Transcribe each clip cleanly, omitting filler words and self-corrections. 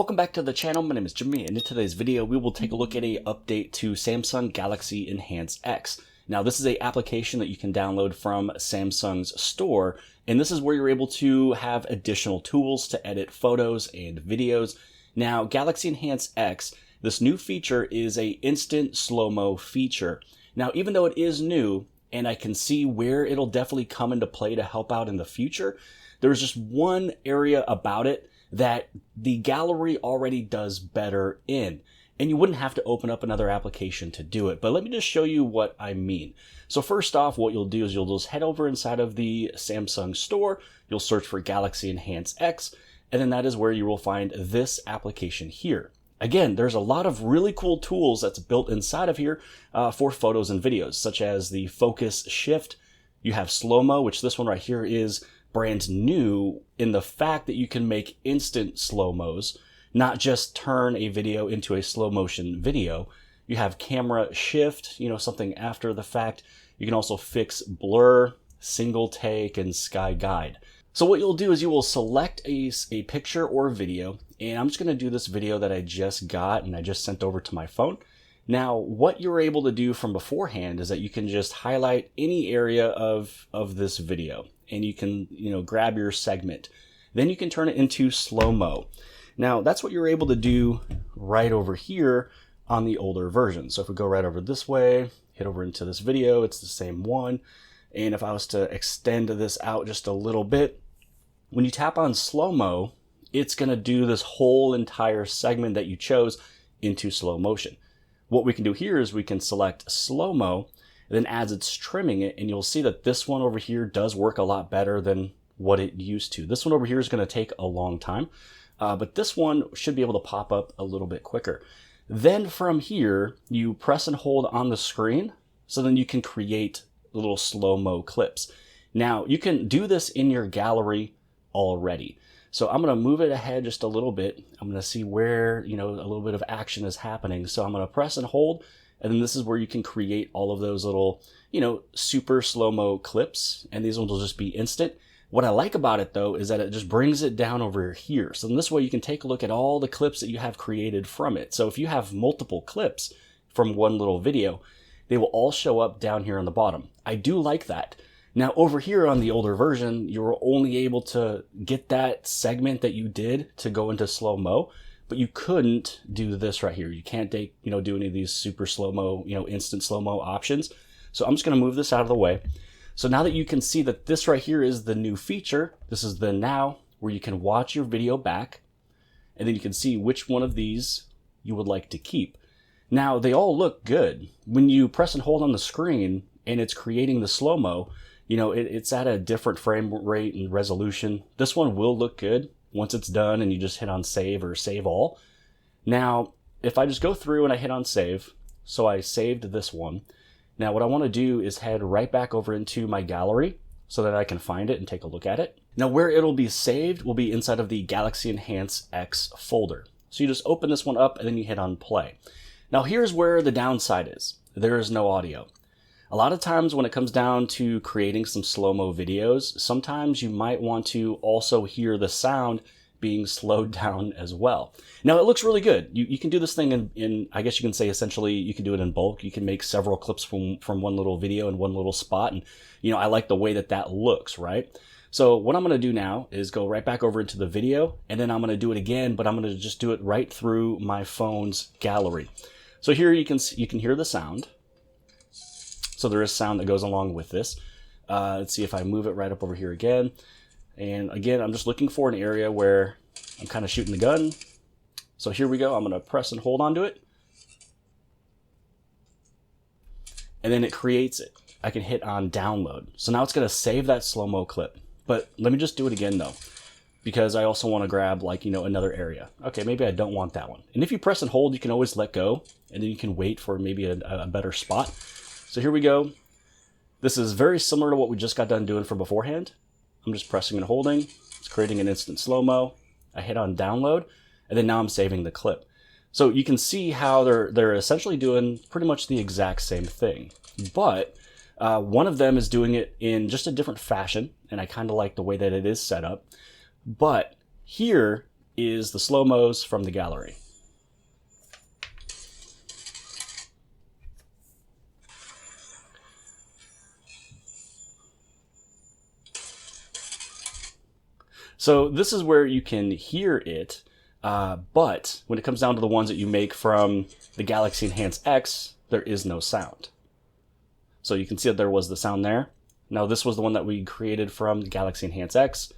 Welcome back to the channel. My name is Jimmy, and in today's video we will take a look at an update to Samsung Galaxy Enhance X. Now this is an application that you can download from Samsung's store, and this is where you're able to have additional tools to edit photos and videos. Now Galaxy Enhance X, this new feature is a instant slow-mo feature. Now even though it is new, and I can see where it'll definitely come into play to help out in the future, there's just one area about it that the gallery already does better in. And you wouldn't have to open up another application to do it. But let me just show you what I mean. So first off, what you'll do is you'll just head over inside of the Samsung store. You'll search for Galaxy Enhance X, and then that is where you will find this application here. Again, there's a lot of really cool tools that's built inside of here for photos and videos, such as the focus shift. You have slow-mo, which this one right here is brand new in the fact that you can make instant slow-mos, not just turn a video into a slow motion video. You have camera shift, something after the fact. You can also fix blur, single take, and sky guide. So what you'll do is you will select a picture or video, and I'm just going to do this video that I just got and I just sent over to my phone. Now, what you're able to do from beforehand is that you can just highlight any area of this video, and you can, grab your segment. Then you can turn it into slow-mo. Now, that's what you're able to do right over here on the older version. So if we go right over this way, hit over into this video, it's the same one. And if I was to extend this out just a little bit, when you tap on slow-mo, it's going to do this whole entire segment that you chose into slow motion. What we can do here is we can select slow-mo, and then as it's trimming it, and you'll see that this one over here does work a lot better than what it used to. This one over here is going to take a long time, but this one should be able to pop up a little bit quicker. Then from here, you press and hold on the screen, so then you can create little slow-mo clips. Now, you can do this in your gallery already. So I'm going to move it ahead just a little bit. I'm going to see where, a little bit of action is happening. So I'm going to press and hold, and then this is where you can create all of those little, super slow-mo clips, and these ones will just be instant. What I like about it though is that it just brings it down over here. So in this way you can take a look at all the clips that you have created from it. So if you have multiple clips from one little video, they will all show up down here on the bottom. I do like that. Now over here on the older version, you were only able to get that segment that you did to go into slow-mo, but you couldn't do this right here. You can't do any of these super slow-mo, instant slow-mo options. So I'm just going to move this out of the way. So now that you can see that this right here is the new feature, this is the now where you can watch your video back, and then you can see which one of these you would like to keep. Now they all look good. When you press and hold on the screen and it's creating the slow-mo, it's at a different frame rate and resolution. This one will look good once it's done and you just hit on save or save all. Now, if I just go through and I hit on save, so I saved this one. Now what I want to do is head right back over into my gallery so that I can find it and take a look at it. Now where it'll be saved will be inside of the Galaxy Enhance X folder. So you just open this one up and then you hit on play. Now here's where the downside is. There is no audio. A lot of times when it comes down to creating some slow-mo videos, sometimes you might want to also hear the sound being slowed down as well. Now it looks really good. You can do this thing in, I guess you can say essentially you can do it in bulk. You can make several clips from one little video in one little spot. And I like the way that looks, right? So what I'm going to do now is go right back over into the video, and then I'm going to do it again, but I'm going to just do it right through my phone's gallery. So here you can hear the sound. So there is sound that goes along with this. Let's see if I move it right up over here again. And again, I'm just looking for an area where I'm kind of shooting the gun. So here we go. I'm going to press and hold onto it. And then it creates it. I can hit on download. So now it's going to save that slow-mo clip. But let me just do it again though, because I also want to grab another area. Okay, maybe I don't want that one. And if you press and hold, you can always let go, and then you can wait for maybe a better spot. So here we go. This is very similar to what we just got done doing from beforehand. I'm just pressing and holding. It's creating an instant slow-mo. I hit on download, and then now I'm saving the clip. So you can see how they're essentially doing pretty much the exact same thing. But one of them is doing it in just a different fashion, and I kind of like the way that it is set up. But here, is the slow-mos from the gallery. So this is where you can hear it, but when it comes down to the ones that you make from the Galaxy Enhance X, there is no sound. So you can see that there was the sound there. Now this was the one that we created from the Galaxy Enhance X,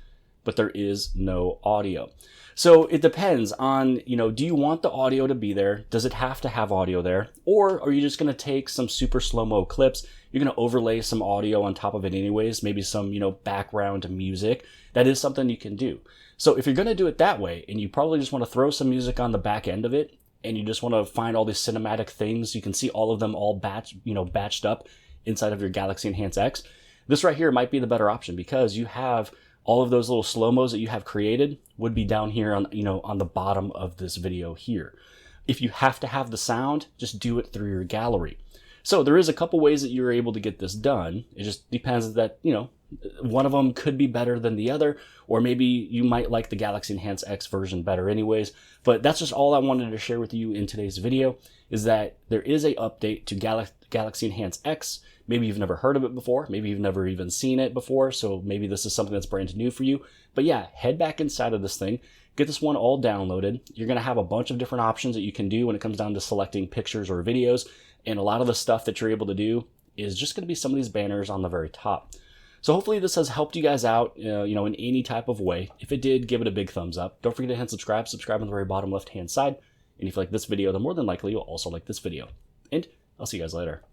but there is no audio. So it depends on, do you want the audio to be there? Does it have to have audio there? Or are you just going to take some super slow-mo clips? You're going to overlay some audio on top of it anyways, maybe some, background music. That is something you can do. So if you're going to do it that way, and you probably just want to throw some music on the back end of it, and you just want to find all these cinematic things, you can see all of them all batched up inside of your Galaxy Enhance X. This right here might be the better option because you have all of those little slow-mos that you have created would be down here on, on the bottom of this video here. If you have to have the sound, just do it through your gallery. So there is a couple ways that you're able to get this done. It just depends that, one of them could be better than the other, or maybe you might like the Galaxy Enhance X version better anyways. But that's just all I wanted to share with you in today's video, is that there is a update to Galaxy Enhance X. Maybe you've never heard of it before. Maybe you've never even seen it before. So maybe this is something that's brand new for you. But yeah, head back inside of this thing, get this one all downloaded. You're going to have a bunch of different options that you can do when it comes down to selecting pictures or videos. And a lot of the stuff that you're able to do is just going to be some of these banners on the very top. So hopefully this has helped you guys out, in any type of way. If it did, give it a big thumbs up. Don't forget to hit subscribe. Subscribe on the very bottom left-hand side. And if you like this video, then more than likely you'll also like this video. And I'll see you guys later.